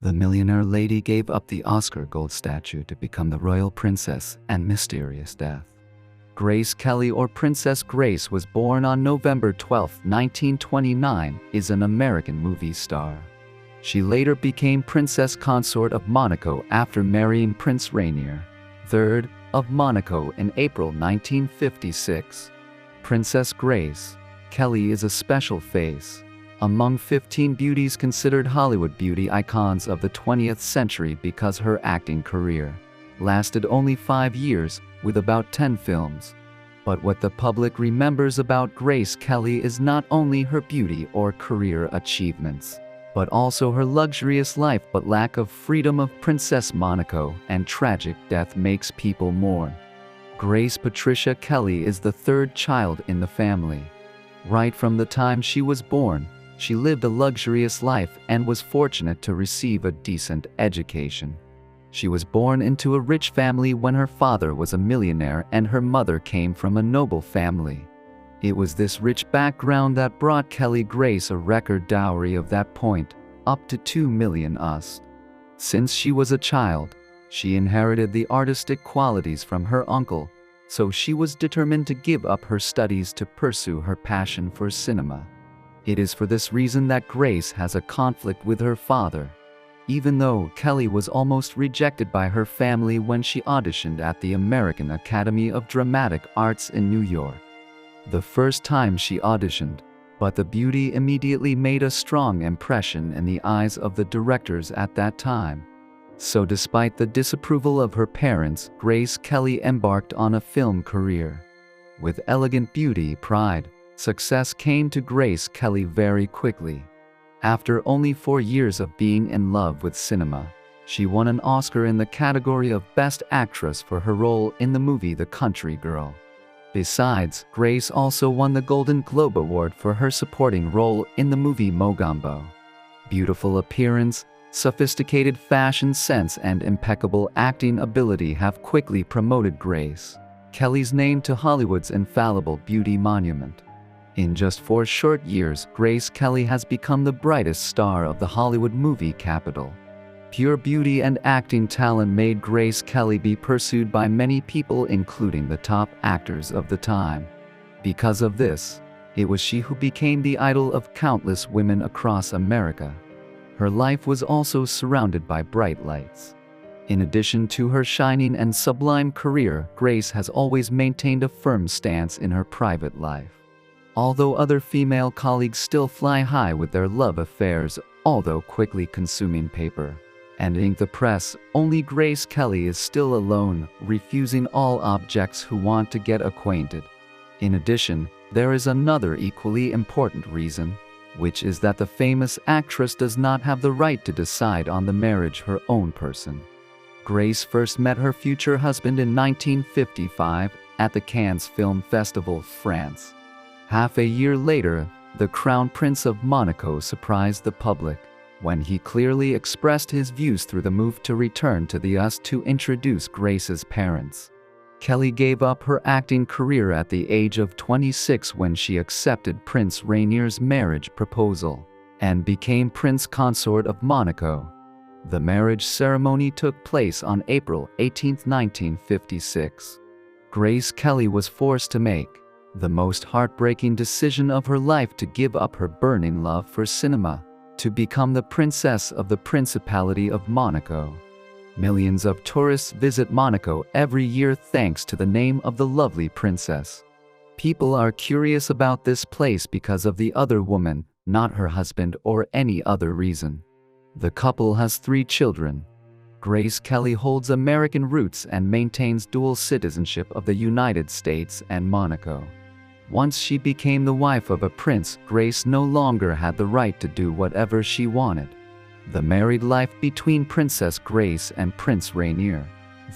The millionaire lady gave up the Oscar gold statue to become the royal princess and mysterious death. Grace Kelly, or Princess Grace, was born on November 12, 1929, is an American movie star. She later became Princess Consort of Monaco after marrying Prince Rainier, III of Monaco, in April 1956. Princess Grace Kelly is a special face among 15 beauties considered Hollywood beauty icons of the 20th century because her acting career lasted only 5 years, with about 10 films. But what the public remembers about Grace Kelly is not only her beauty or career achievements, but also her luxurious life but lack of freedom of Princess Monaco and tragic death makes people mourn. Grace Patricia Kelly is the third child in the family. Right from the time she was born, she lived a luxurious life and was fortunate to receive a decent education. She was born into a rich family when her father was a millionaire and her mother came from a noble family. It was this rich background that brought Kelly Grace a record dowry of that point, up to $2 million US. Since she was a child, she inherited the artistic qualities from her uncle, so she was determined to give up her studies to pursue her passion for cinema. It is for this reason that Grace has a conflict with her father. Even though Kelly was almost rejected by her family when she auditioned at the American Academy of Dramatic Arts in New York. The first time she auditioned, but the beauty immediately made a strong impression in the eyes of the directors at that time. So despite the disapproval of her parents, Grace Kelly embarked on a film career. With elegant beauty pride, success came to Grace Kelly very quickly. After only 4 years of being in love with cinema, she won an Oscar in the category of Best Actress for her role in the movie The Country Girl. Besides, Grace also won the Golden Globe Award for her supporting role in the movie Mogambo. Beautiful appearance, sophisticated fashion sense, and impeccable acting ability have quickly promoted Grace Kelly's name to Hollywood's infallible beauty monument. In just 4 short years, Grace Kelly has become the brightest star of the Hollywood movie capital. Pure beauty and acting talent made Grace Kelly be pursued by many people, including the top actors of the time. Because of this, it was she who became the idol of countless women across America. Her life was also surrounded by bright lights. In addition to her shining and sublime career, Grace has always maintained a firm stance in her private life. Although other female colleagues still fly high with their love affairs, although quickly consuming paper and ink the press, only Grace Kelly is still alone, refusing all objects who want to get acquainted. In addition, there is another equally important reason, which is that the famous actress does not have the right to decide on the marriage her own person. Grace first met her future husband in 1955 at the Cannes Film Festival, France. Half a year later, the Crown Prince of Monaco surprised the public when he clearly expressed his views through the move to return to the US to introduce Grace's parents. Kelly gave up her acting career at the age of 26 when she accepted Prince Rainier's marriage proposal and became Princess Consort of Monaco. The marriage ceremony took place on April 18, 1956. Grace Kelly was forced to make the most heartbreaking decision of her life to give up her burning love for cinema, to become the princess of the Principality of Monaco. Millions of tourists visit Monaco every year thanks to the name of the lovely princess. People are curious about this place because of the other woman, not her husband or any other reason. The couple has 3 children. Grace Kelly holds American roots and maintains dual citizenship of the United States and Monaco. Once she became the wife of a prince, Grace no longer had the right to do whatever she wanted. The married life between Princess Grace and Prince Rainier,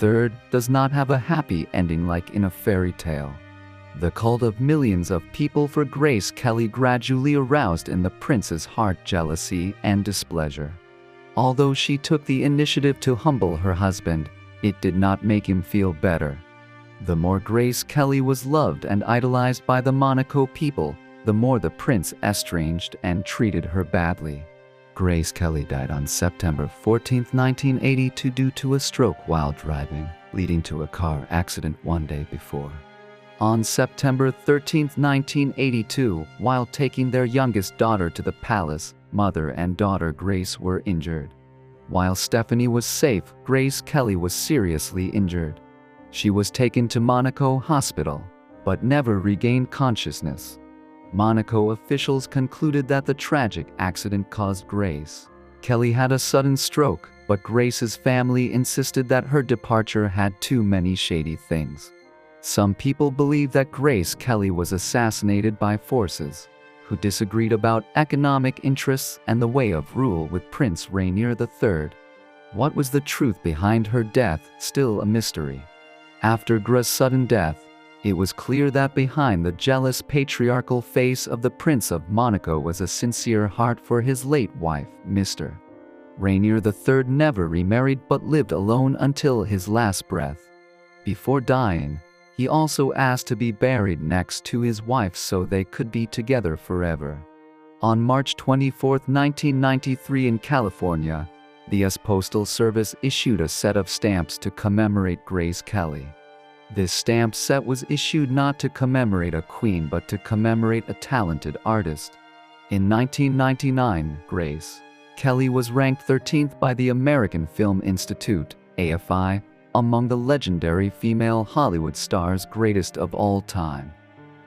III, does not have a happy ending like in a fairy tale. The cult of millions of people for Grace Kelly gradually aroused in the prince's heart jealousy and displeasure. Although she took the initiative to humble her husband, it did not make him feel better. The more Grace Kelly was loved and idolized by the Monaco people, the more the prince estranged and treated her badly. Grace Kelly died on September 14, 1982 due to a stroke while driving, leading to a car accident one day before. On September 13, 1982, while taking their youngest daughter to the palace, mother and daughter Grace were injured. While Stephanie was safe, Grace Kelly was seriously injured. She was taken to Monaco Hospital, but never regained consciousness. Monaco officials concluded that the tragic accident caused Grace Kelly had a sudden stroke, but Grace's family insisted that her departure had too many shady things. Some people believe that Grace Kelly was assassinated by forces who disagreed about economic interests and the way of rule with Prince Rainier III. What was the truth behind her death? Still a mystery. After Grace's sudden death, it was clear that behind the jealous patriarchal face of the Prince of Monaco was a sincere heart for his late wife, Mr. Rainier III never remarried but lived alone until his last breath. Before dying, he also asked to be buried next to his wife so they could be together forever. On March 24, 1993 in California, the U.S. Postal Service issued a set of stamps to commemorate Grace Kelly. This stamp set was issued not to commemorate a queen but to commemorate a talented artist. In 1999, Grace Kelly was ranked 13th by the American Film Institute, AFI, among the legendary female Hollywood stars greatest of all time.